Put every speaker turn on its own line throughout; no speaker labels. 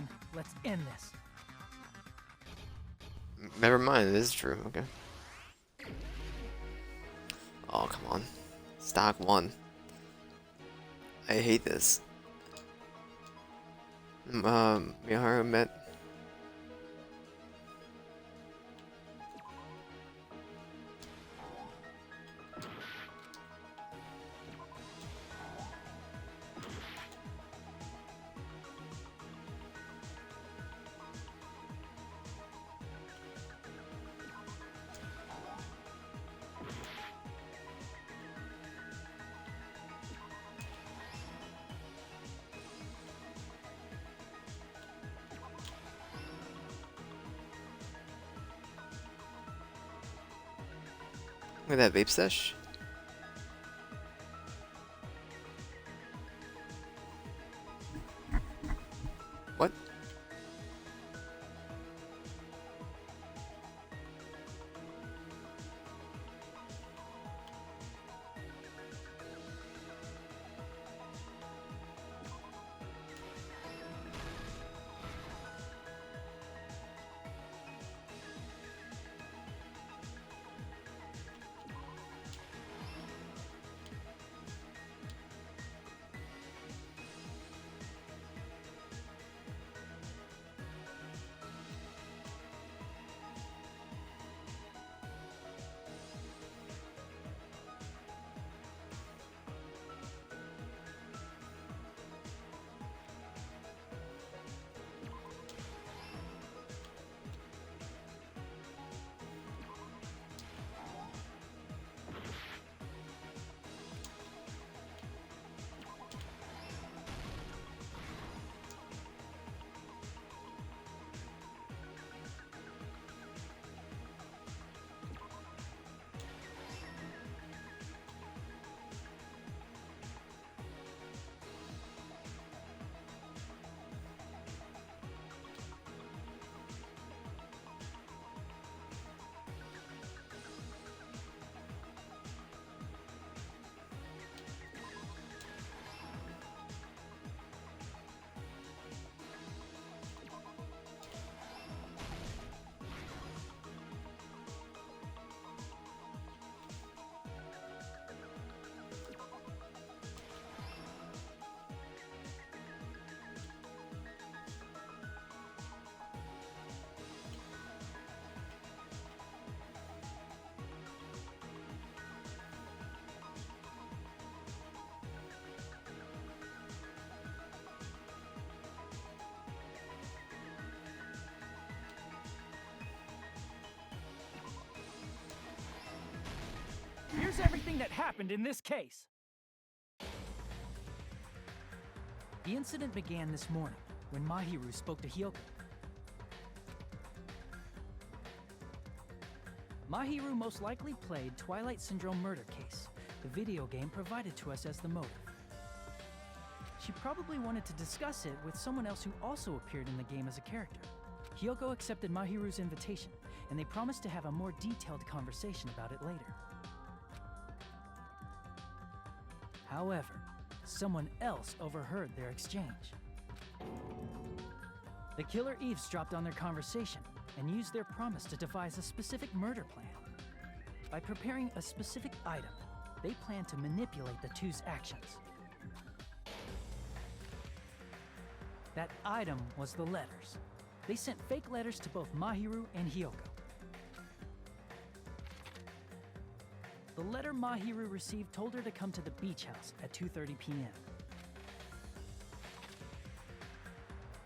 time. Let's end this.
Never mind, it is true. Okay. Oh, come on. Stock 1. I hate this. Miharu met. Look at that vape sesh. What?
Here's everything that happened in this case. The incident began this morning when Mahiru spoke to Hyoko. Mahiru most likely played Twilight Syndrome Murder Case, the video game provided to us as the motive. She probably wanted to discuss it with someone else who also appeared in the game as a character. Hyoko accepted Mahiru's invitation, and they promised to have a more detailed conversation about it later. However, someone else overheard their exchange. The killer eavesdropped on their conversation and used their promise to devise a specific murder plan. By preparing a specific item, they planned to manipulate the two's actions. That item was the letters. They sent fake letters to both Mahiru and Hyoko. The letter Mahiru received told her to come to the beach house at 2:30 p.m.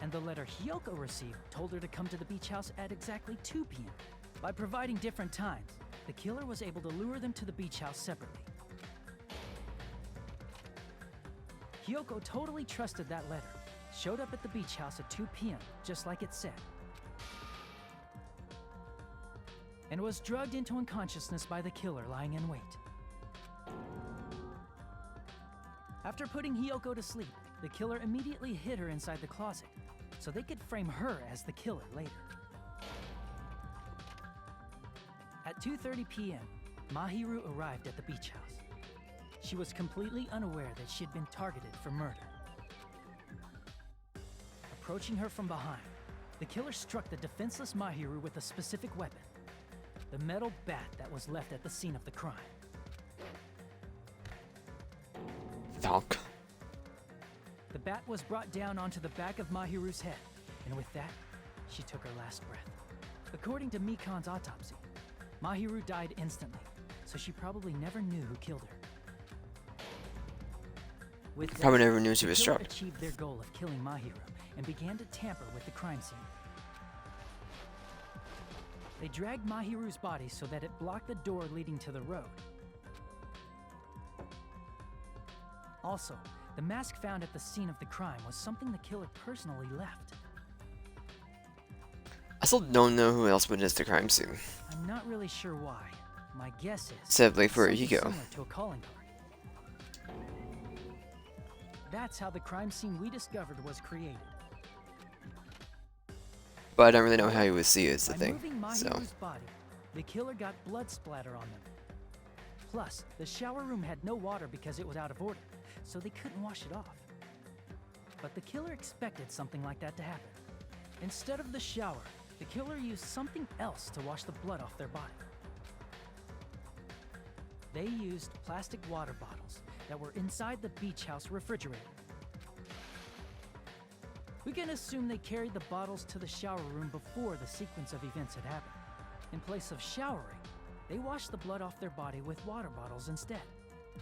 And the letter Hyoko received told her to come to the beach house at exactly 2 p.m. By providing different times, the killer was able to lure them to the beach house separately. Hyoko totally trusted that letter, showed up at the beach house at 2 p.m., just like it said, and was drugged into unconsciousness by the killer lying in wait. After putting Hyoko to sleep, the killer immediately hid her inside the closet, so they could frame her as the killer later. At 2:30 p.m., Mahiru arrived at the beach house. She was completely unaware that she had been targeted for murder. approaching her from behind, the killer struck the defenseless Mahiru with a specific weapon, the metal bat that was left at the scene of the crime.
Thonk.
The bat was brought down onto the back of Mahiru's head, and with that, she took her last breath. According to Mikan's autopsy, Mahiru died instantly, so she probably never knew who killed her. With that,
Probably never knew she
the
was
killer
struck.
achieved their goal of killing Mahiru and began to tamper with the crime scene. They dragged Mahiru's body so that it blocked the door leading to the road. Also, the mask found at the scene of the crime was something the killer personally left.
I still don't know who else witnessed the crime scene.
I'm not really sure why. My guess is
Except like for
something
Hiko.
similar to a calling card. That's how the crime scene we discovered was created.
But I don't really know how you would see it, is the
By
thing.
moving
So
Mahiru's body, the killer got blood splatter on them. Plus, the shower room had no water because it was out of order, so they couldn't wash it off. But the killer expected something like that to happen. Instead of the shower, the killer used something else to wash the blood off their body. They used plastic water bottles that were inside the beach house refrigerator. We can assume they carried the bottles to the shower room before the sequence of events had happened. In place of showering, they washed the blood off their body with water bottles instead.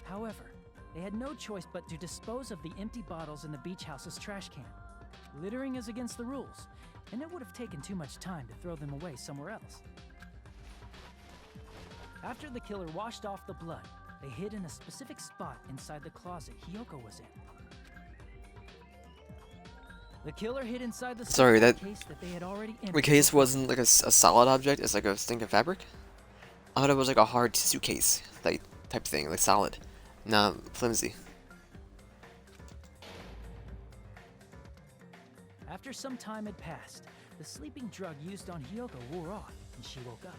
However, they had no choice but to dispose of the empty bottles in the beach house's trash can. Littering is against the rules, and it would have taken too much time to throw them away somewhere else. After the killer washed off the blood, they hid in a specific spot inside the closet Hiyoko was in. The killer hid inside the
Sorry, that-
case that they had already emptied.
the case wasn't like a solid object, it's like a stinking fabric? I thought it was like a hard tissue case, like type thing, like solid. Not flimsy.
After some time had passed, the sleeping drug used on Hiyoko wore off, and she woke up.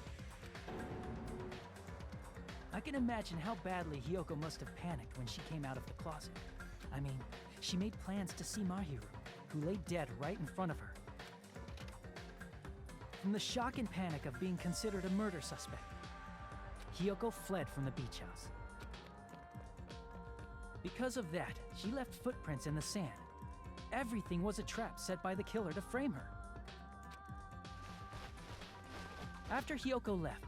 I can imagine how badly Hiyoko must have panicked when she came out of the closet. I mean, she made plans to see Mahiru, who lay dead right in front of her. From the shock and panic of being considered a murder suspect, Hiyoko fled from the beach house. Because of that, she left footprints in the sand. Everything was a trap set by the killer to frame her. After Hiyoko left,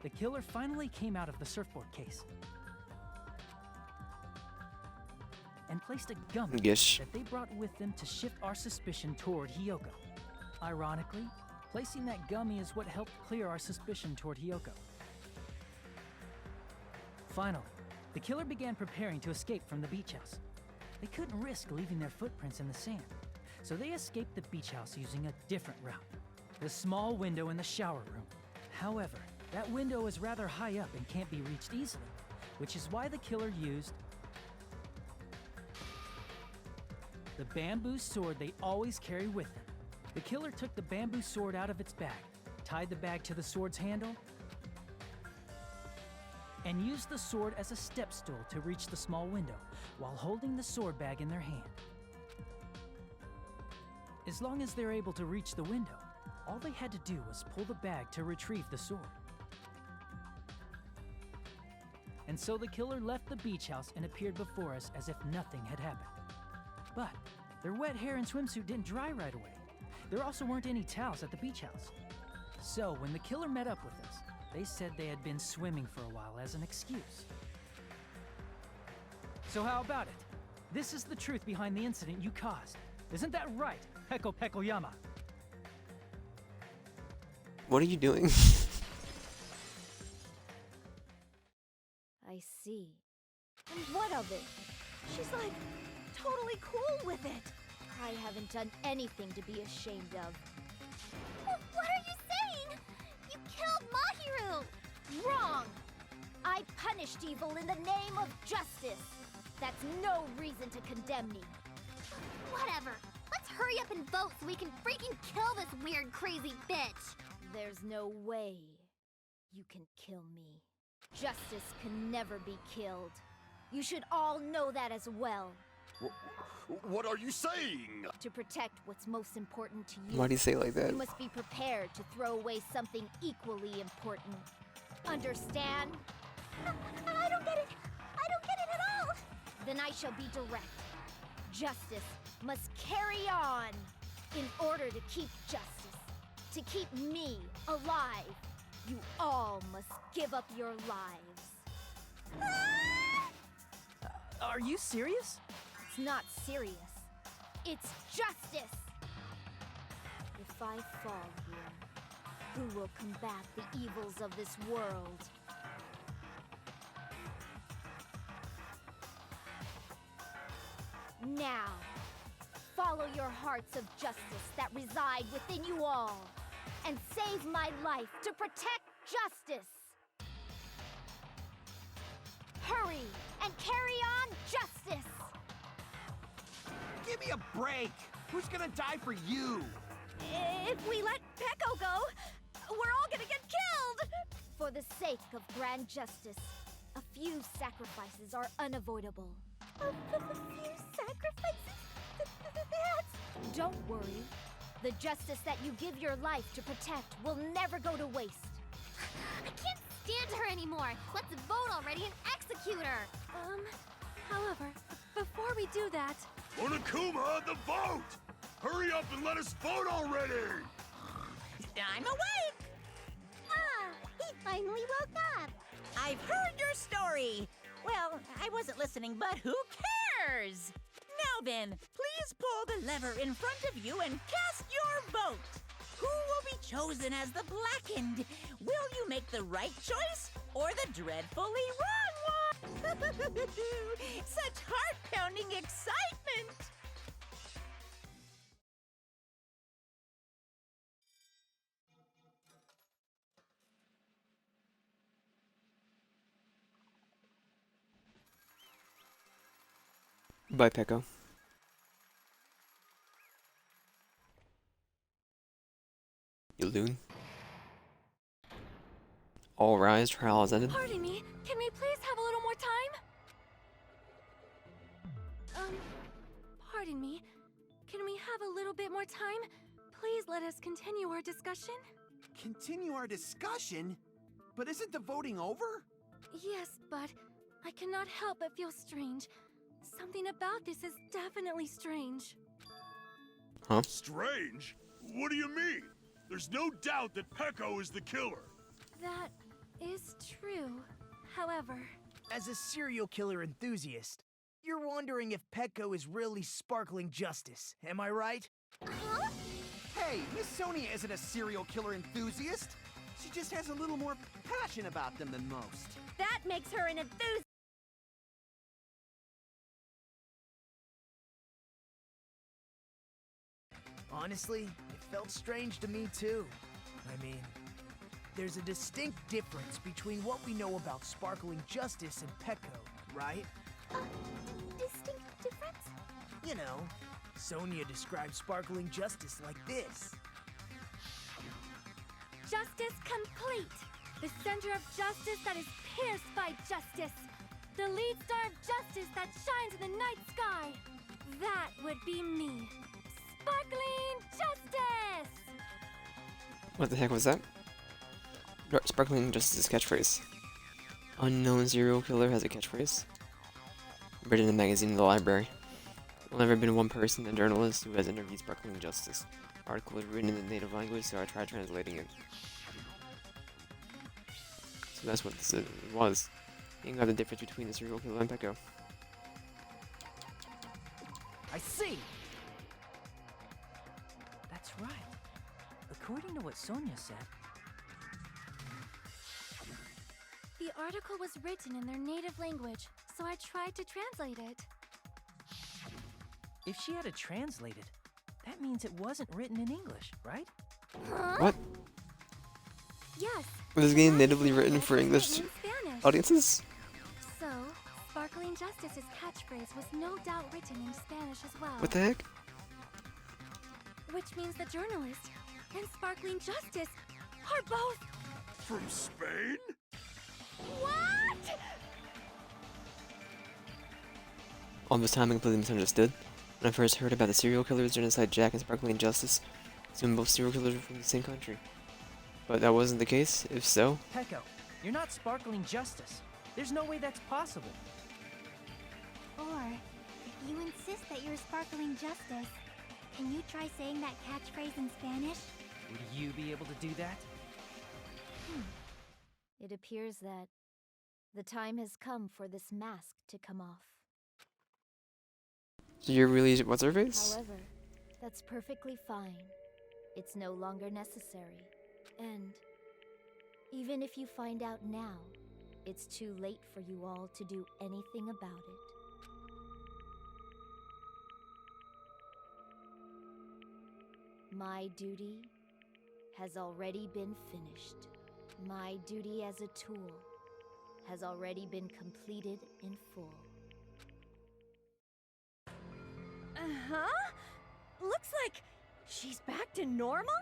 the killer finally came out of the surfboard case and placed a gummy
Gish.
that they brought with them to shift our suspicion toward Hiyoko. Ironically, placing that gummy is what helped clear our suspicion toward Hiyoko. Finally, the killer began preparing to escape from the beach house. They couldn't risk leaving their footprints in the sand, so they escaped the beach house using a different route, the small window in the shower room. However, that window is rather high up and can't be reached easily, which is why the killer used the bamboo sword they always carry with them. The killer took the bamboo sword out of its bag, tied the bag to the sword's handle, and used the sword as a step stool to reach the small window while holding the sword bag in their hand. As long as they're able to reach the window, all they had to do was pull the bag to retrieve the sword. And so the killer left the beach house and appeared before us as if nothing had happened. But their wet hair and swimsuit didn't dry right away. There also weren't any towels at the beach house. So when the killer met up with us, they said they had been swimming for a while as an excuse. So how about it? This is the truth behind the incident you caused. Isn't that right, Peko Pekoyama?
What are you doing?
I see. And what of it? She's like totally cool with it. I haven't done anything to be ashamed of.
What are you saying? You killed Mahiru!
Wrong! I punished evil in the name of justice. That's no reason to condemn me.
Whatever. Let's hurry up and vote so we can freaking kill this weird, crazy bitch.
There's no way you can kill me. Justice can never be killed. You should all know that as well.
What are you saying?
To protect what's most important to you,
Why do you say it like that?
you must be prepared to throw away something equally important. Understand? I don't get it. I don't get it at all. Then I shall be direct. Justice must carry on. In order to keep justice, to keep me alive, you all must give up your lives.
Are you serious?
It's not serious. It's justice. If I fall here, who will combat the evils of this world? Now, follow your hearts of justice that reside within you all, and save my life to protect justice. Hurry and carry on justice.
Give me a break! Who's gonna die for you?
If we let Peko go, we're all gonna get killed! For the sake of grand justice, a few sacrifices are unavoidable. A few sacrifices? That's... Don't worry. The justice that you give your life to protect will never go to waste.
I can't stand her anymore. Let's vote already and execute her.
However, before we do that...
Monokuma, the vote! Hurry up and let us vote already!
I'm awake!
Ah, he finally woke up.
I've heard your story. Well, I wasn't listening, but who cares? Now then, please pull the lever in front of you and cast your vote. Who will be chosen as the blackened? Will you make the right choice or the dreadfully wrong one? Such heart-pounding excitement!
Bye, Peko. You loon. All rise, trial has ended.
Pardon me, can we please have a little more time? Pardon me, can we have a little bit more time? Please let us continue our discussion.
Continue our discussion? But isn't the voting over?
Yes, but I cannot help but feel strange. Something about this is definitely strange.
Huh?
Strange? What do you mean? There's no doubt that Peko is the killer.
That is true. However...
As a serial killer enthusiast, you're wondering if Peko is really sparkling justice, am I right?
Huh?
Hey, Miss Sonia isn't a serial killer enthusiast. She just has a little more passion about them than most.
That makes her an enthusiast.
Honestly, it felt strange to me too. I mean, there's a distinct difference between what we know about sparkling justice and Peko, right?
Distinct difference?
You know, Sonia describes sparkling justice like this.
Justice complete! The center of justice that is pierced by justice! The lead star of justice that shines in the night sky! That would be me! Sparkling justice!
What the heck was that? Sparkling Justice's catchphrase. Unknown serial killer has a catchphrase. Written in the magazine in the library. There's never been one person, a journalist, who has interviewed Sparkling Justice. Article is written in the native language, so I tried translating it. So that's what this was. You got the difference between the serial killer and Peko.
I see! That's right. According to what Sonia said,
The article was written in their native language, so I tried to translate it.
if she had it translated, that means it wasn't written in English, right?
Huh?
What?
Yes.
Was this game natively written for English
written in Spanish.
audiences?
So, Sparkling Justice's catchphrase was no doubt written in Spanish as well.
What the heck?
Which means the journalist and Sparkling Justice are both...
From Spain?
What?
All this time I completely misunderstood. When I first heard about the serial killers, Genocide Jack and Sparkling Justice, assumed both serial killers were from the same country. But that wasn't the case? If so?
Pecco, you're not Sparkling Justice. There's no way that's possible.
Or, if you insist that you're Sparkling Justice, can you try saying that catchphrase in Spanish?
Would you be able to do that?
It appears that the time has come for this mask to come off.
So you're really what's her face?
However, that's perfectly fine. It's no longer necessary. And even if you find out now, it's too late for you all to do anything about it. My duty has already been finished. My duty as a tool has already been completed in full.
Uh-huh? Looks like she's back to normal?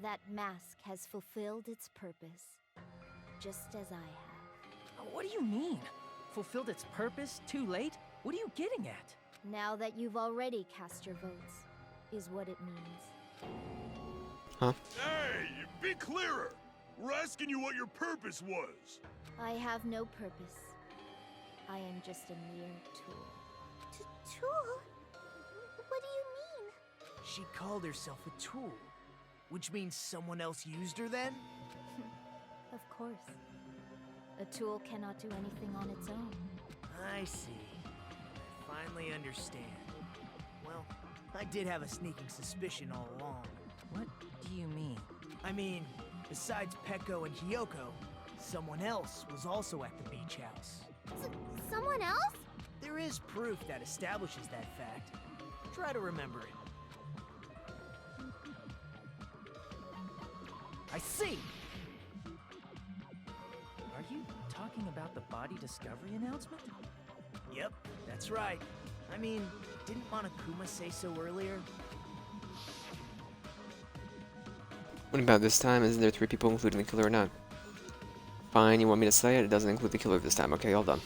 That mask has fulfilled its purpose, just as I have.
What do you mean? Fulfilled its purpose? Too late? What are you getting at?
Now that you've already cast your votes, is what it means.
Huh?
Hey, be clearer! We're asking you what your purpose was.
I have no purpose. I am just a mere tool.
Tool? What do you mean?
She called herself a tool, which means someone else used her then?
Of course. A tool cannot do anything on its own.
I see. I finally understand. Well, I did have a sneaking suspicion all along.
What do you mean?
I mean, besides Pecco and Hiyoko, someone else was also at the beach house.
Someone else?
There is proof that establishes that fact. Try to remember it.
I see! Are you talking about the body discovery announcement?
Yep, that's right. I mean, didn't Monokuma say so earlier?
What about this time? Isn't there 3 people including the killer or not? Fine, you want me to say it? It doesn't include the killer this time. Okay, all done.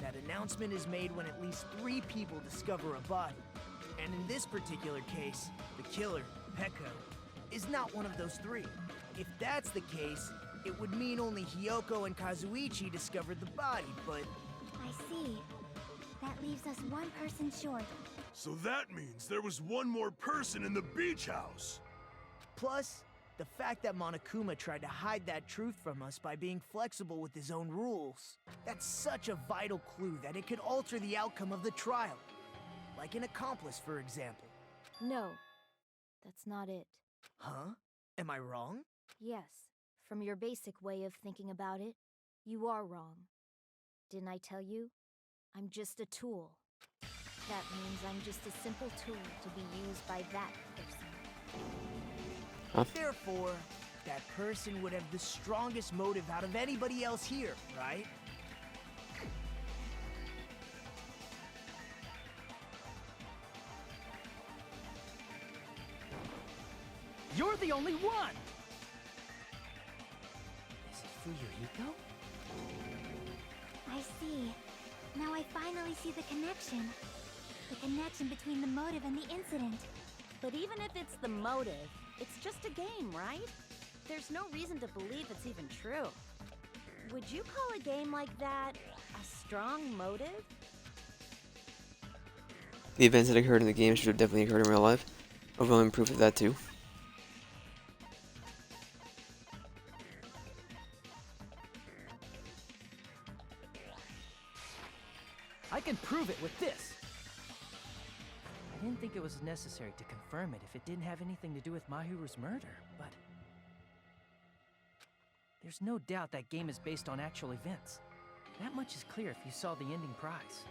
That announcement is made when at least 3 people discover a body. And in this particular case, the killer, Pecco, is not one of those 3. If that's the case, it would mean only Hiyoko and Kazuichi discovered the body, but...
I see. That leaves us one person short.
So that means there was one more person in the beach house.
Plus, the fact that Monokuma tried to hide that truth from us by being flexible with his own rules. That's such a vital clue that it could alter the outcome of the trial. Like an accomplice, for example.
No, that's not it.
Huh? Am I wrong?
Yes, from your basic way of thinking about it, you are wrong. Didn't I tell you? I'm just a tool. That means I'm just a simple tool to be used by that person.
Huh?
Therefore, that person would have the strongest motive out of anybody else here, right?
You're the only one! Is it Fuyuhiko?
I see. Now I finally see the connection. The connection between the motive and the incident.
But even if it's the motive, it's just a game, right? There's no reason to believe it's even true. Would you call a game like that a strong motive?
The events that occurred in the game should have definitely occurred in real life. Overwhelming proof of that too.
I can prove it with this! I didn't think it was necessary to confirm it if it didn't have anything to do with Mahiru's murder, but... There's no doubt that game is based on actual events. That much is clear if you saw the ending prize.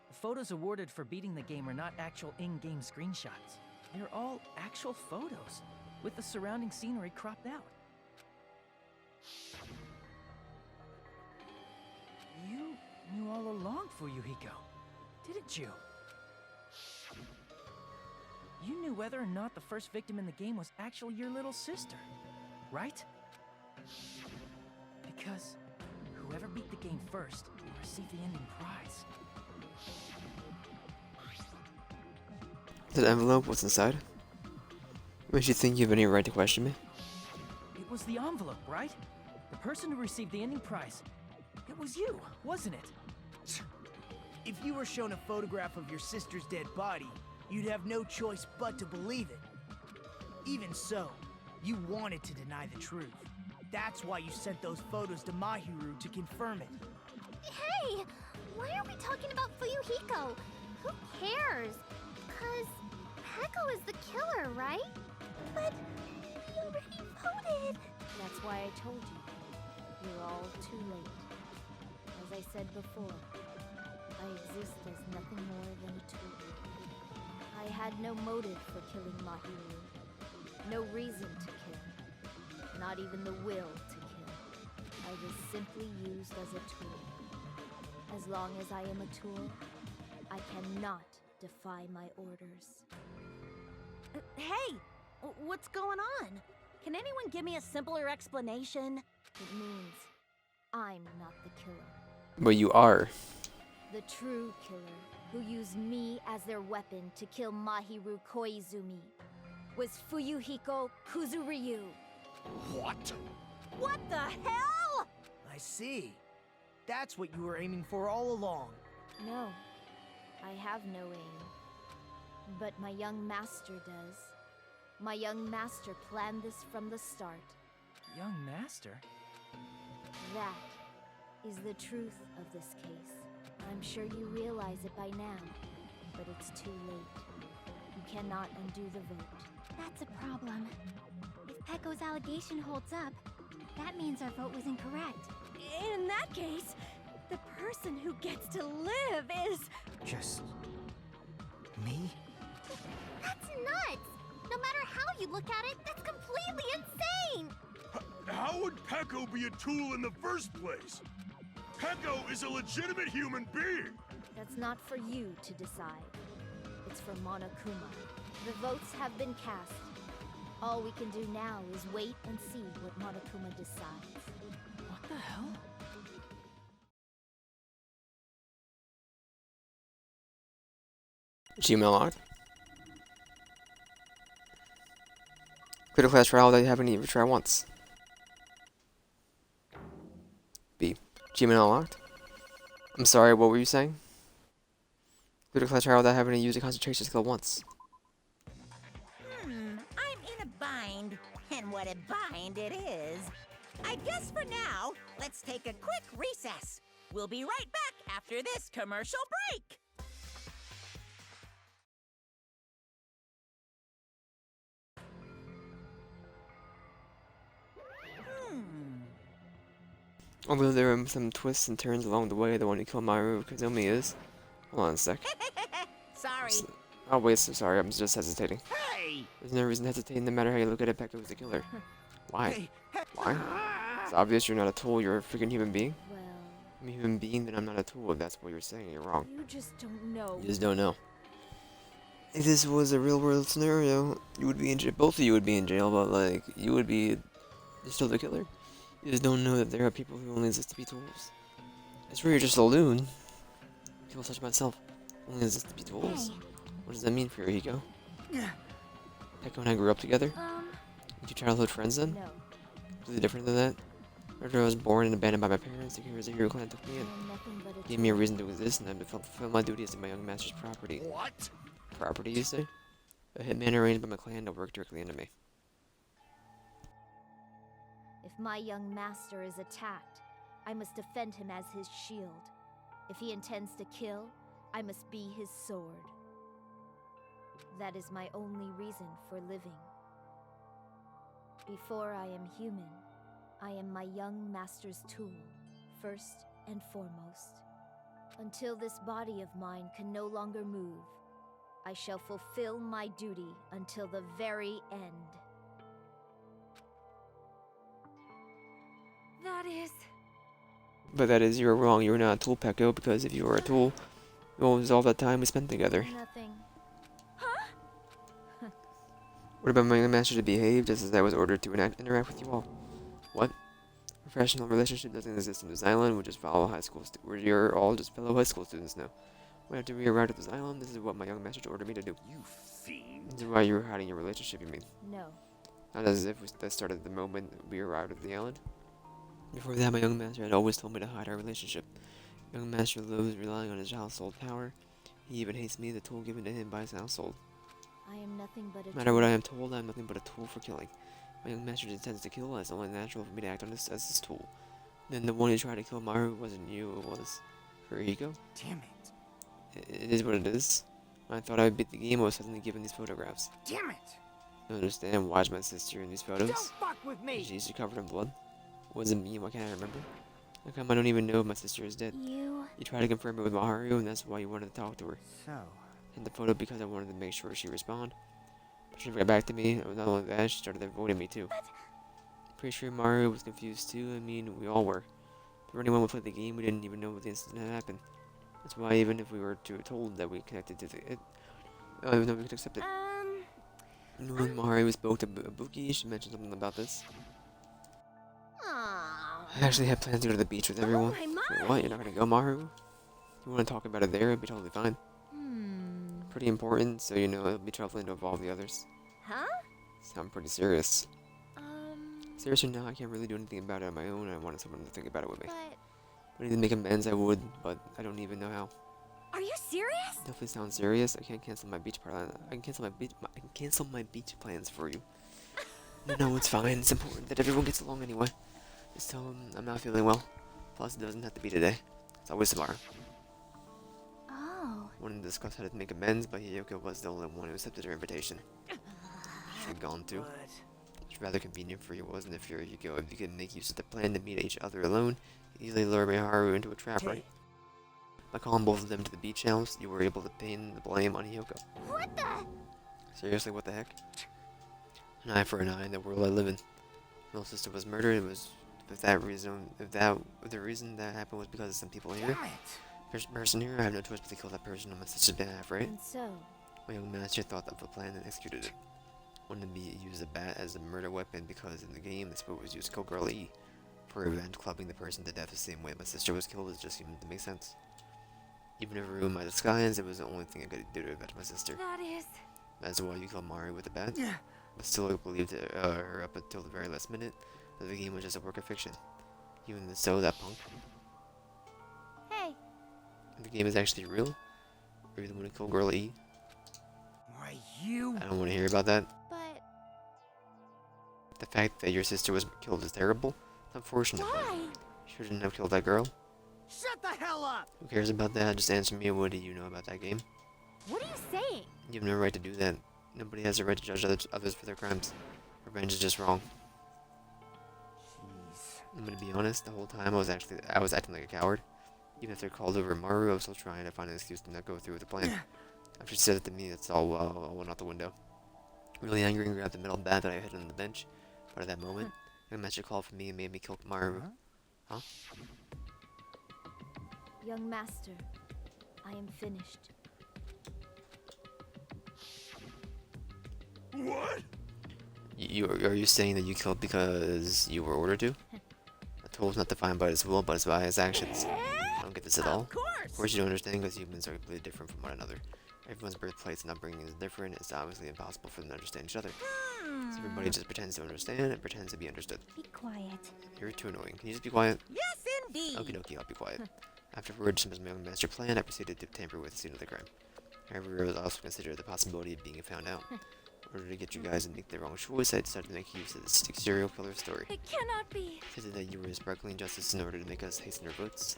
The photos awarded for beating the game are not actual in-game screenshots. They're all actual photos, with the surrounding scenery cropped out. You knew all along, Fuyuhiko, didn't you? You knew whether or not the first victim in the game was actually your little sister, right? Because whoever beat the game first will receive the ending prize.
That envelope? What's inside? Makes you think you have any right to question me?
It was the envelope, right? The person who received the ending prize. It was you, wasn't it?
If you were shown a photograph of your sister's dead body, you'd have no choice but to believe it. Even so, you wanted to deny the truth. That's why you sent those photos to Mahiru to confirm it.
Hey! Why are we talking about Fuyuhiko? Who cares? Because Peko is the killer, right? But we already voted.
That's why I told you. You're all too late. As I said before, I exist as nothing more than a tool. I had no motive for killing Mahiru. No reason to kill. Not even the will to kill. I was simply used as a tool. As long as I am a tool, I cannot defy my orders.
Hey! What's going on? Can anyone give me a simpler explanation?
It means I'm not the killer.
But you are.
The true killer, who used me as their weapon to kill Mahiru Koizumi, was Fuyuhiko Kuzuryu.
What?
What the hell?
I see. That's what you were aiming for all along.
No, I have no aim. But my young master does. My young master planned this from the start.
Young master?
That is the truth of this case. I'm sure you realize it by now, but it's too late. You cannot undo the vote.
That's a problem. If Peko's allegation holds up, that means our vote was incorrect.
In that case, the person who gets to live is...
Just... me?
That's nuts! No matter how you look at it, that's completely insane!
How would Peko be a tool in the first place? Peko is a legitimate human being!
That's not for you to decide. It's for Monokuma. The votes have been cast. All we can do now is wait and see what Monokuma decides.
What the hell?
Gmail locked. Quit a class trial that you haven't even tried once. B. Gmail unlocked. I'm sorry, what were you saying? Quit a class trial that I haven't used a concentration skill once.
I'm in a bind. And what a bind it is. I guess for now, let's take a quick recess. We'll be right back after this commercial break.
Although there are some twists and turns along the way, the one who killed Mahiru Koizumi is... Hold on a sec.
Sorry.
Oh wait, so sorry, I'm just hesitating.
Hey!
There's no reason to hesitate, no matter how you look at it, Peko was the killer. Why?
Hey!
Why? It's obvious you're not a tool, you're a freaking human being.
Well,
I'm a human being, then I'm not a tool. If that's what you're saying, you're wrong.
you just don't know.
You just don't know. If this was a real world scenario, you would be in jail. Both of you would be in jail, but like, you would be still the killer. You just don't know that there are people who only exist to be tools. I swear you're just a loon. People such as myself only exist to be tools.
Hey.
What does that mean for you, Hiko? Peko and I grew up together? With your childhood friends then?
No,
Completely different than that? After I was born and abandoned by my parents, the Heroes of Hero Clan took me
I
in.
am nothing but a
Gave me a
tool.
reason to exist, and I fulfill my duty as my young master's property.
What?
Property, you say? A hitman arranged by my clan to work directly under me.
If my young master is attacked, I must defend him as his shield. If he intends to kill, I must be his sword. That is my only reason for living. Before I am human, I am my young master's tool, first and foremost. Until this body of mine can no longer move, I shall fulfill my duty until the very end.
That is...
But that is, you're wrong. You're not a tool, Peko, because if you were a tool, you won't lose all that time we spent together.
Nothing.
What about my young master to behave just as I was ordered to interact with you all? What? A professional relationship doesn't exist in this island. We just follow high school. We're all just fellow high school students now. We have to rearrange this island. This is what my young master ordered me to do.
You
Fiend.
This is why you were hiding your relationship, you mean?
No.
Not as if that started the moment we arrived at the island. Before that, my young master had always told me to hide our relationship. Young master loves relying on his household power. He even hates me, the tool given to him by his household.
I am nothing but a
No matter what I am told, I am nothing but a tool for killing. My young master intends to kill, and it's only natural for me to act on this as his tool. Then the one who tried to kill Maru wasn't you, it was Furiko.
Damn it.
It is what it is. When I thought I would beat the game, I was suddenly given these photographs.
Damn it.
I don't understand, why is my sister in these photos?
Don't fuck with me.
She's covered in blood. Was it me? Why can't I remember? How come I don't even know if my sister is dead?
You...
You tried to confirm it with Maharu, and that's why you wanted to talk to her.
So...
And the photo because I wanted to make sure she'd respond. But she never got back to me, and not only that, she started avoiding me too. Pretty sure Maru was confused too, I mean, we all were. For anyone who played the game, we didn't even know what the incident had happened. That's why even if we were told that we connected to it, even though we could accept it. When Maru spoke to Ibuki, she mentioned something about this.
Aww.
I actually had plans to go to the beach with everyone.
my mind.
Wait, what? You're not gonna go, Maru? You want to talk about it there? It'd be totally fine. Pretty important, so you know it'll be troubling to involve the others.
Huh?
Sound pretty serious. Seriously, no, I can't really do anything about it on my own. I wanted someone to think about it with me.
But
If I need to make amends, I would, but I don't even know how.
are you serious?
Definitely sounds serious. I can't cancel my beach plan. I can cancel my beach plans for you. No, it's fine. It's important that everyone gets along anyway. Just tell them I'm not feeling well. Plus, it doesn't have to be today. It's always tomorrow.
Oh.
I wanted to discuss how to make amends, but Hiyoko was the only one who accepted her invitation. Should have gone too.
But...
It's rather convenient for you, wasn't it, Furiko? If you could make use of the plan to meet each other alone, easily lure Miharu into a trap, right? By calling both of them to the beach house, you were able to pin the blame on Hiyoko.
What the...
Seriously, what the heck? An eye for an eye in the world I live in. My little sister was murdered. It was the reason that happened was because of some people here.
Damn it.
Person here, I have no choice but to kill that person on my sister's behalf, right?
And so,
My young master thought of a plan and executed it. Wanted to use a bat as a murder weapon because in the game this boat was used to kill Girl E. For revenge, clubbing the person to death the same way my sister was killed, it just seemed to make sense. Even if it ruined my disguise, it was the only thing I could do to avenge my sister.
That is...
That's why you killed Mario with a bat.
Yeah.
But still I believed her up until the very last minute that the game was just a work of fiction. Even so, that punk.
hey,
If the game is actually real, or you're the one who killed Girl E,
Why, you...
I don't want to hear about that.
but
The fact that your sister was killed is terrible. It's unfortunate, but
why?
you shouldn't have killed that girl.
Shut the hell up!
Who cares about that? Just answer me, what do you know about that game?
What are you saying?
You have no right to do that. Nobody has the right to judge others for their crimes. Revenge is just wrong.
Jeez.
I'm gonna be honest, the whole time I was acting like a coward. Even after I called over Maru, I was still trying to find an excuse to not go through with the plan. After she said it to me, it's all went out the window. Really angry and grabbed the metal bat that I hid on the bench. But at that moment, a message called for me and made me kill Maru. Huh?
Young master, I am finished.
What?
Are you saying that you killed because you were ordered to? A tool is not defined by his will, but it's by his actions. I don't get this at all. Of course you don't understand because humans are completely different from one another. Everyone's birthplace and upbringing is different. It's obviously impossible for them to understand each other. So everybody just pretends to understand and pretends to be understood.
Be quiet.
You're too annoying. Can you just be quiet?
Yes, indeed.
Okie dokie, I'll be quiet. Afterwards, as my young master plan, I proceeded to tamper with the scene of the crime. However, I was also considered the possibility of being found out. In order to get you guys to make the wrong choice, I decided to make use of this serial killer story.
It cannot be.
Said that you were sparkling justice in order to make us hasten our votes.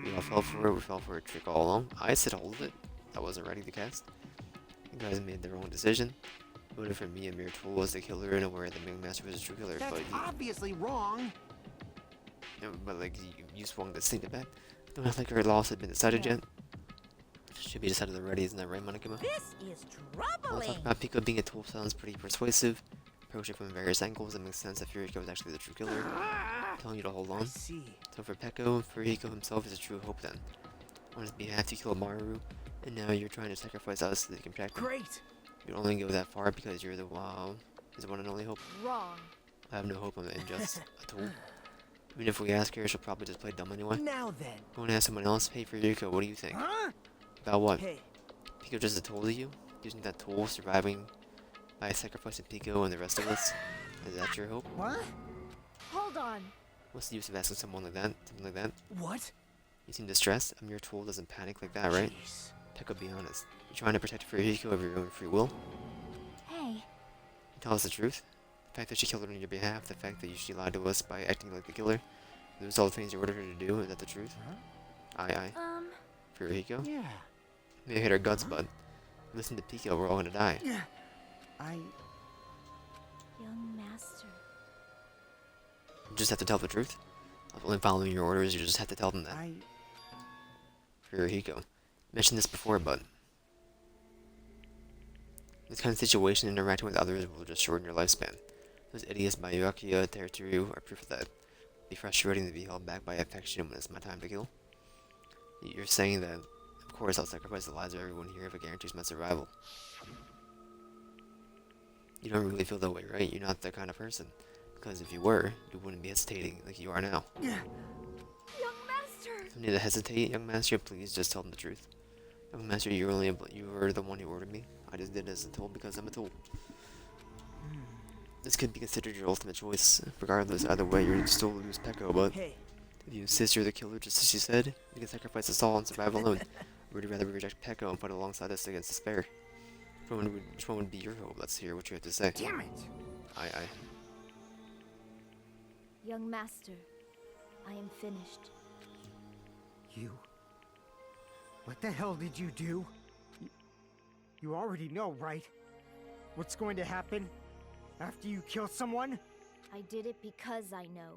We all fell for it. We fell for a trick all along. I said hold it. I wasn't ready to cast. You guys made the wrong decision. Voted for me, a mere tool, was the killer, and aware that the young master was a true killer.
That's
But
obviously wrong.
like you swung this thing to back. Don't act like our loss had been decided yet. Should be decided already, isn't that right, Monokuma?
This is
Well,
troubling.
talk about Pico being a tool sounds pretty persuasive. Approach it from various angles, it makes sense that Furiko was actually the true killer. Telling you to hold
I
on.
see.
So for Peko, Furiko himself is a true hope then. On his behalf, you killed Maru, and now you're trying to sacrifice us so that you can protect him.
Great.
You only go that far because you're the one and only hope.
Wrong.
I have no hope I'm just a tool. Even if we ask her, she'll probably just play dumb anyway.
Now then.
Go and ask someone else. Hey Furiko, what do you think?
Huh?
About what?
Hey.
Pico just a tool to you? Using that tool, surviving by sacrificing Pico and the rest of us? Is that your hope?
What?
Hold on.
What's the use of asking someone like that? Something like that?
What?
You seem distressed? A mere tool doesn't panic like that, right?
Jeez.
Peko, be honest. You're trying to protect Furihiko of your own free will?
Hey,
Tell us the truth. The fact that she killed her on your behalf, the fact that she lied to us by acting like the killer. Those are all the things you ordered her to do, is that the truth?
Huh?
Aye. Furihiko?
Yeah.
May hit our guts, bud. Listen to Pico, we're all gonna die.
Yeah.
young master.
You just have to tell the truth. I was only following your orders, you just have to tell them that. Furihiko. Mentioned this before, but this kind of situation interacting with others will just shorten your lifespan. Those idiots by Yuakiya, Terutoru are proof of that. It'd be frustrating to be held back by affection when it's my time to kill. You're saying that, of course, I'll sacrifice the lives of everyone here if it guarantees my survival. You don't really feel that way, right? You're not that kind of person. Because if you were, you wouldn't be hesitating like you are now.
Young master!
You need to hesitate, young master. Please just tell them the truth. Young master, you were the one who ordered me. I just did it as a tool because I'm a tool. This could be considered your ultimate choice. Regardless, either way, you'd still lose Peko, but
Hey.
if you insist you're the killer, just as she said, you can sacrifice us all and survive alone. Or would you rather we reject Peko and fight alongside us against despair? Which one would be your hope? Let's hear what you have to say.
Damn it!
Aye.
Young master, I am finished.
You? What the hell did you do? You already know, right? What's going to happen after you kill someone?
I did it because I know.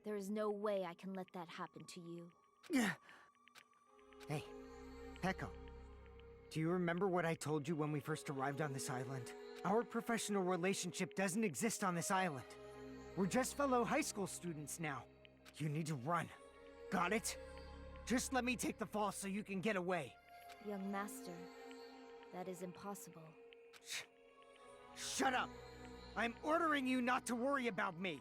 There is no way I can let that happen to you.
Hey, Peko. Do you remember what I told you when we first arrived on this island? Our professional relationship doesn't exist on this island. We're just fellow high school students now. You need to run. Got it? Just let me take the fall so you can get away.
Young master, that is impossible.
Shut up! I'm ordering you not to worry about me.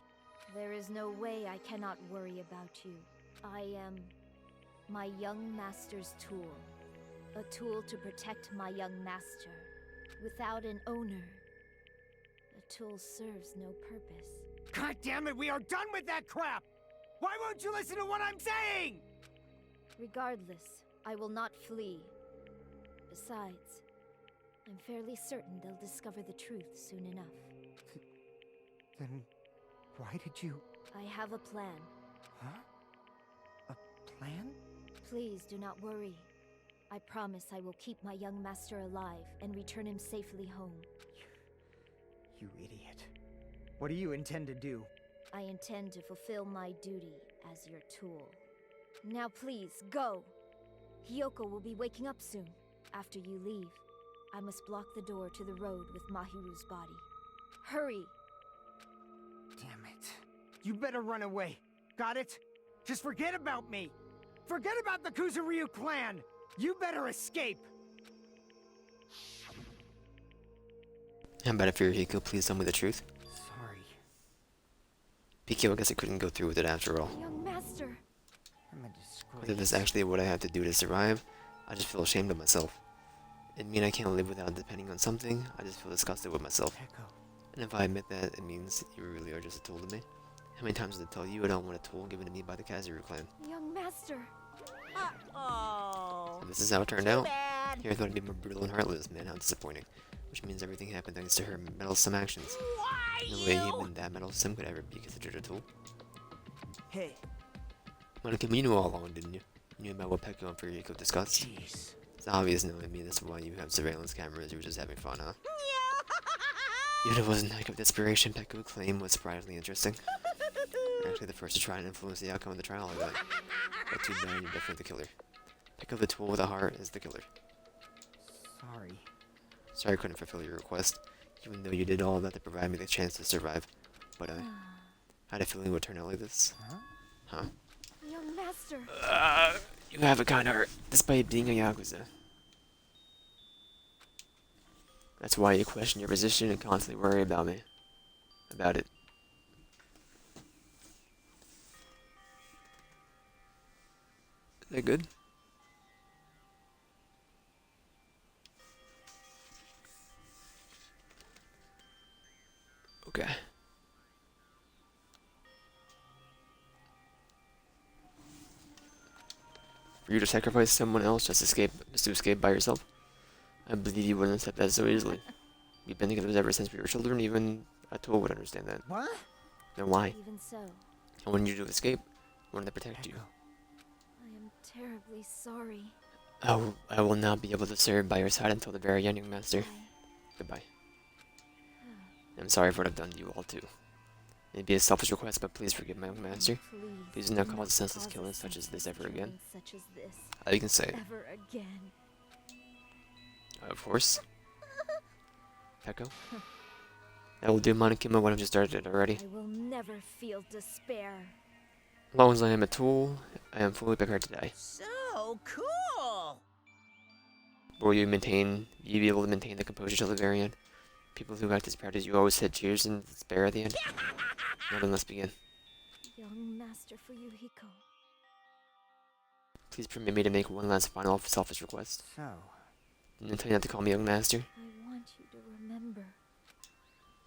There is no way I cannot worry about you. I am my young master's tool. A tool to protect my young master. Without an owner, the tool serves no purpose.
God damn it, we are done with that crap! Why won't you listen to what I'm saying?
Regardless, I will not flee. Besides, I'm fairly certain they'll discover the truth soon enough.
Then why did you...
I have a plan.
Huh? A plan?
Please do not worry. I promise I will keep my young master alive and return him safely home.
You idiot. What do you intend to do?
I intend to fulfill my duty as your tool. Now please, go! Hiyoko will be waking up soon. After you leave, I must block the door to the road with Mahiru's body. Hurry!
Damn it. You better run away. Got it? Just forget about me! Forget about the Kuzuryu clan! You better escape!
How about if Furihiko, please tell me the truth?
Sorry.
Pico, I guess I couldn't go through with it after all.
Young master!
I'm a disgrace.
Whether this is actually what I have to do to survive, I just feel ashamed of myself. It means I can't live without depending on something, I just feel disgusted with myself.
Peko.
And if I admit that, it means you really are just a tool to me. How many times did I tell you I don't want a tool given to me by the Kazuru clan?
Young master!
Uh-oh.
And this is how it turned
Too
out.
bad.
Here I thought I'd be more brutal and heartless, man, how disappointing. Which means everything happened thanks to her meddlesome actions.
Why
No way
you?
even that meddlesome could ever be considered a tool.
Hey.
Monica, you knew all along, didn't you? You knew about what Peko and Furihiko discussed.
Jeez.
It's obvious now, I mean, that's why you have surveillance cameras, you were just having fun, huh? Even if it wasn't an act of desperation, Peko claimed was surprisingly interesting. You're actually the first to try and influence the outcome of the trial, I bet. But too bad, you're definitely the killer. Peko the tool with a heart is the killer.
Sorry.
Sorry I couldn't fulfill your request, even though you did all of that to provide me the chance to survive. But I had a feeling it would turn out like this. Huh?
Young master!
You have a kind heart, despite being a Yakuza. That's why you question your position and constantly worry about me. About it. Is that good? Okay. For you to sacrifice someone else just to escape by yourself? I believe you wouldn't accept that so easily. We've been together ever since we were children, even a tool would understand that.
What?
Then why?
Even so,
I wanted you to escape. I wanted to protect you.
I am terribly sorry.
I will not be able to serve by your side until the very end, young master. Goodbye. I'm sorry for what I've done to you all too. It may be a selfish request, but please forgive my young master. Please do not cause a senseless killing such as this ever again. You can say it.
Ever again.
Of course. Peko? I will do Monokuma when I've just started it already.
I will never feel despair.
As long as I am a tool, I am fully prepared to die.
So cool!
Will you be able to maintain the composure till the very end? People who act as proud as you always said cheers in despair at the end. Now then, let's begin.
Young Master Fuyuhiko.
Please permit me to make one last final selfish request.
So,
And tell you not to call me young master.
I want you to remember.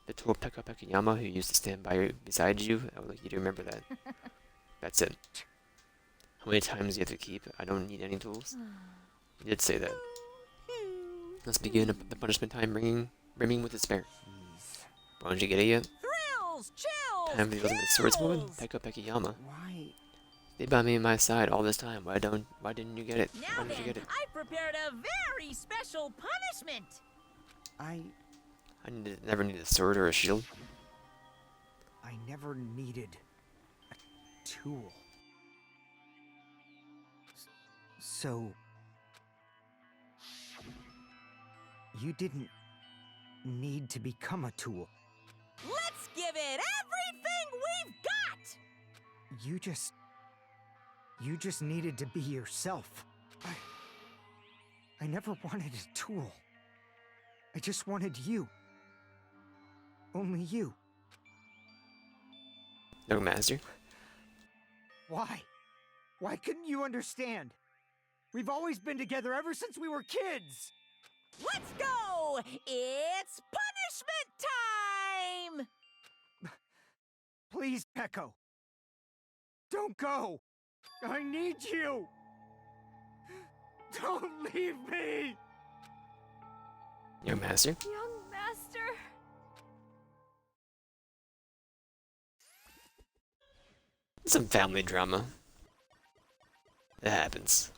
The tool Pekka Pekayama who used to stand beside you, I would like you to remember that. That's it. How many times do you have to keep? I don't need any tools. You did say that. Let's begin the punishment time brimming with despair. Why don't you get it yet?
Thrills, chills,
Time for the ultimate swordswoman, Pekka Pekayama.
why?
Stay by me on my side all this time. Why didn't you get it?
Now
Why didn't you
then,
get it?
I prepared a very special punishment.
I
Never needed a sword or a shield.
never needed a tool. So, you didn't need to become a tool.
Let's give it everything we've got.
You just needed to be yourself. I never wanted a tool. I just wanted you. Only you.
Young master.
Why? Why couldn't you understand? We've always been together ever since we were kids!
Let's go! It's punishment time!
Please, Peko. Don't go! I need you! Don't leave me!
Young master.
Young Master.
Some family drama. It happens.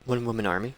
One woman army.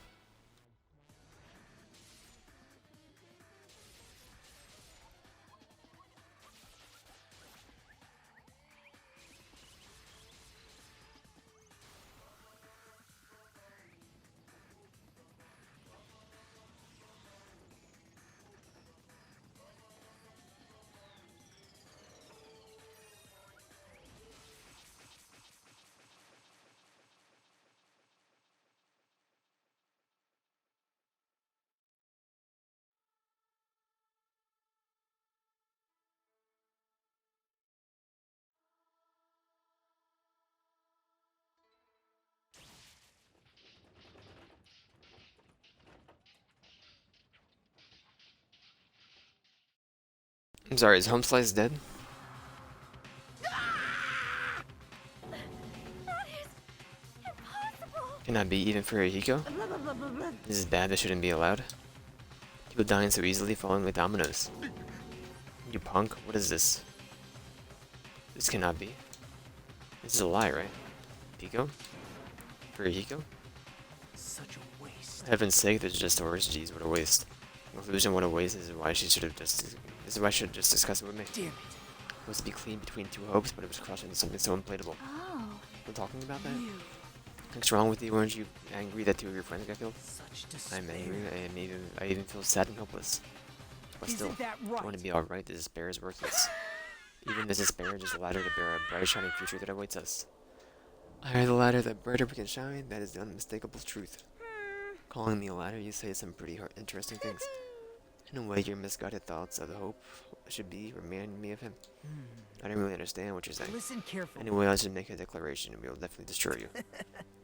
I'm sorry, is Home Slice dead? Cannot be even for a Hiko? This is bad, this shouldn't be allowed. People dying so easily, falling like dominoes. You punk, what is this? This cannot be. This is a lie, right? Pico? For a Hiko?
Such a waste.
Heaven's sake, there's just horse. Jeez, what a waste. Conclusion, what a waste. This is why she should have just. This is why she should just discuss it with me.
Damn it.
It was to be clean between two hopes, but it was crushed into something so inflatable.
Oh.
We're talking about that? What's wrong with you? Aren't you angry that two of your friends got killed?
Such despair.
I'm angry. I even feel sad and helpless. But still,
Isn't that
I
right?
want to be alright. The despair is worthless. Even this despair is just a ladder to bear a bright, shining future that awaits us. Higher the ladder, the brighter we can shine. That is the unmistakable truth. Calling me a ladder, you say some pretty interesting things. In a way, your misguided thoughts of the hope should be remind me of him. I don't really understand what you're saying.
Listen carefully.
Anyway, I should make a declaration, and we will definitely destroy you.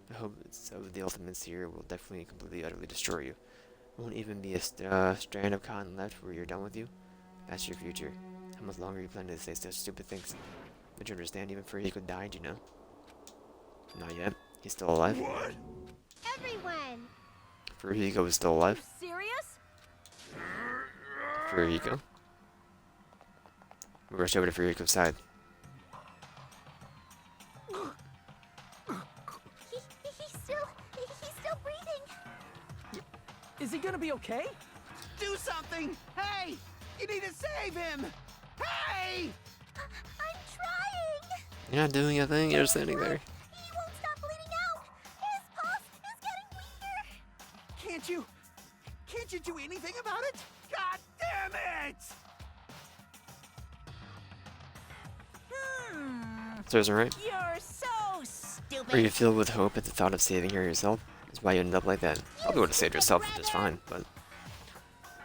The hopes of the ultimates here will definitely, completely, utterly destroy you. Won't even be a strand of cotton left where you're done with you. That's your future. How much longer are you planning to say such stupid things? Don't you understand? Even Furihiko died, you know. Not yet. He's still alive.
What?
Everyone!
Furihiko is still alive.
Serious?
Furihiko. We rushed over to Furihiko's side.
He's still breathing.
Is he gonna be okay?
Do something! Hey! You need to save him! Hey!
I'm trying.
You're not doing a thing, you're standing there.
He won't stop bleeding out. His pulse is getting weaker.
Can't you do anything about it? God damn it!
Serves him right.
You're so stupid.
Are you filled with hope at the thought of saving her yourself? That's why you ended up like that. Probably would have saved yourself just fine, but...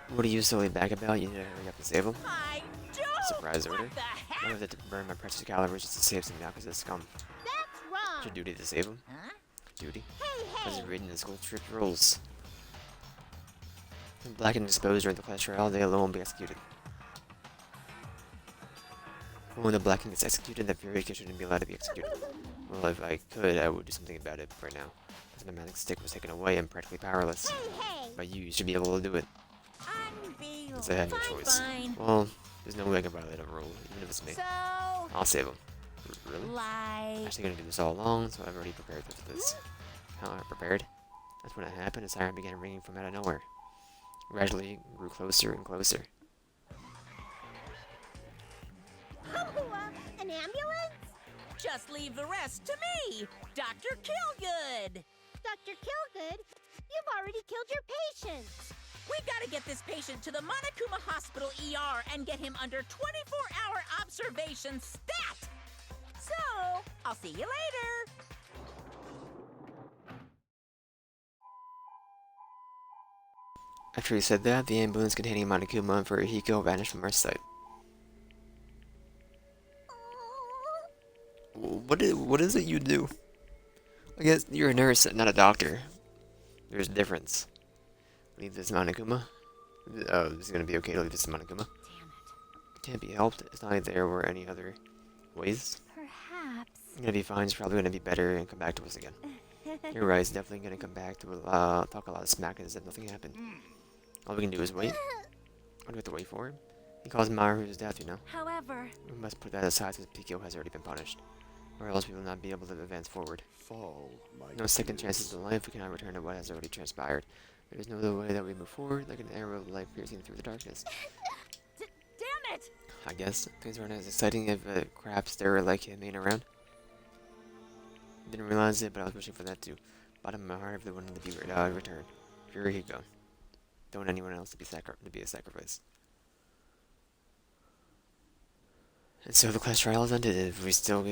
What are you silly back about? You need to hurry up and save him?
I do.
Surprise order.
What the heck?
I have to burn my precious calories just to save some now because of scum.
That's wrong.
It's your duty to save him.
Huh?
Duty.
Hey,
As written in the school trip rules. When black and exposed during the class trial, they alone will be executed. When the blacking gets executed, that Furihiko shouldn't be allowed to be executed. Well, if I could, I would do something about it right now. Because my magic stick was taken away and practically powerless.
Hey.
But you should be able to do it.
Unbelievable.
Because I had no choice.
Fine.
Well, there's no way I can violate a rule, even if it's me.
So,
I'll save him. Really? I'm
like,
actually gonna do this all along, so I've already prepared for this. How I prepared? That's when it happened. A siren began ringing from out of nowhere. Gradually, it grew closer and closer.
An ambulance?
just leave the rest to me, Dr. Killgood.
Dr. Killgood, you've already killed your patient.
We gotta get this patient to the Monokuma Hospital ER and get him under 24-hour observation stat. So, I'll see you later.
After he said that, the ambulance containing Monokuma and Furihiko vanished from our sight. What is it you do? I guess you're a nurse, not a doctor. There's a difference. Leave this Monokuma. Oh, this is gonna be okay to leave this Monokuma.
Damn it.
It can't be helped. It's not like there were any other ways.
Perhaps.
It's gonna be fine. It's probably gonna be better and come back to us again. You're right. It's definitely gonna come back to talk a lot of smack as if nothing happened. All we can do is wait. What do we have to wait for him? He caused Maru's death, you know.
However,
We must put that aside since Pikio has already been punished. Or else we will not be able to advance forward.
Fall, my
No second
dears.
chances in life, we cannot return to what has already transpired. There is no other way that we move forward, like an arrow of light piercing through the darkness.
Damn it!
I guess things aren't as exciting if a crap starer like him ain't around. Didn't realize it, but I was wishing for that too. Bottom of my heart, if they wanted to be returned. Here he go. Don't want anyone else to be a sacrifice. And so the class trial is ended. If we still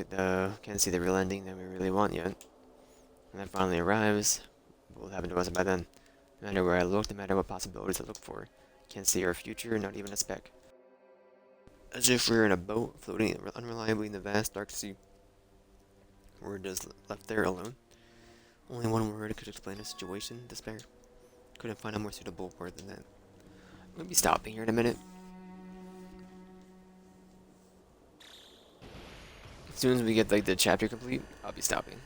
can't see the real ending that we really want yet, when that finally arrives, what will happen to us by then? No matter where I look, no matter what possibilities I look for, can't see our future, not even a speck. As if we were in a boat floating unreliably in the vast dark sea. We're just left there alone. Only one word could explain the situation: despair. Couldn't find a more suitable word than that. I'm gonna be stopping here in a minute. As soon as we get like the chapter complete, I'll be stopping.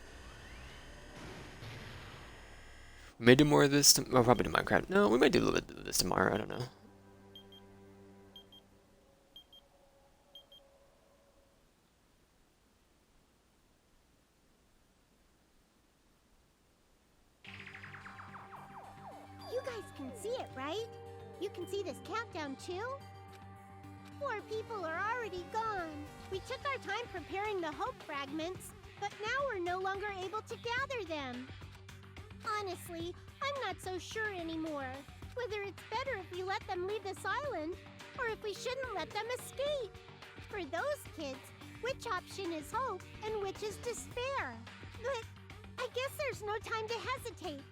We may do more of this. We'll probably do Minecraft. No, we might do a little bit of this tomorrow. I don't know.
You guys can see it, right? You can see this countdown too? 4 people are already gone. We took our time preparing the hope fragments, but now we're no longer able to gather them. Honestly, I'm not so sure anymore. Whether it's better if we let them leave this island, or if we shouldn't let them escape. For those kids, which option is hope and which is despair? But I guess there's no time to hesitate.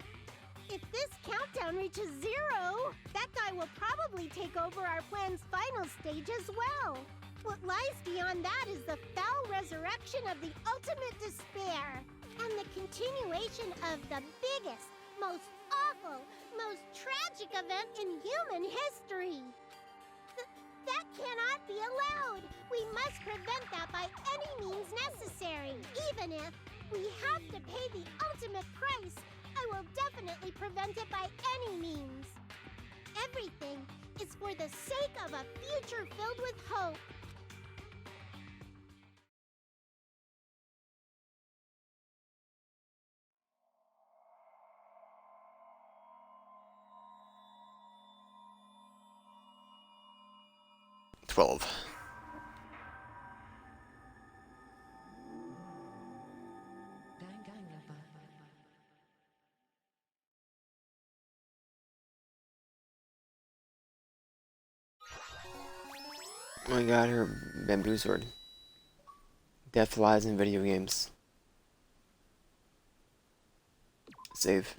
If this countdown reaches 0, that guy will probably take over our plan's final stage as well. What lies beyond that is the foul resurrection of the ultimate despair, and the continuation of the biggest, most awful, most tragic event in human history. That cannot be allowed. We must prevent that by any means necessary. Even if we have to pay the ultimate price, I will definitely prevent it by any means. Everything is for the sake of a future filled with hope.
"12. Oh my god, her bamboo sword. Death lies in video games. Save.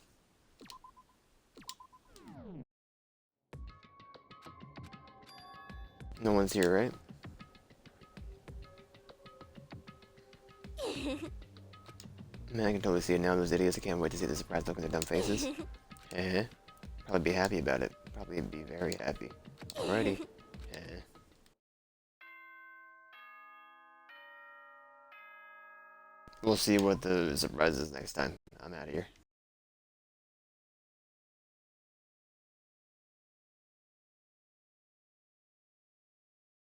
No one's here, right? Man, I can totally see it now, those idiots. I can't wait to see the surprised look on their dumb faces. Probably be happy about it. Probably be very happy. Alrighty. We'll see what the surprise is next time. I'm out of here.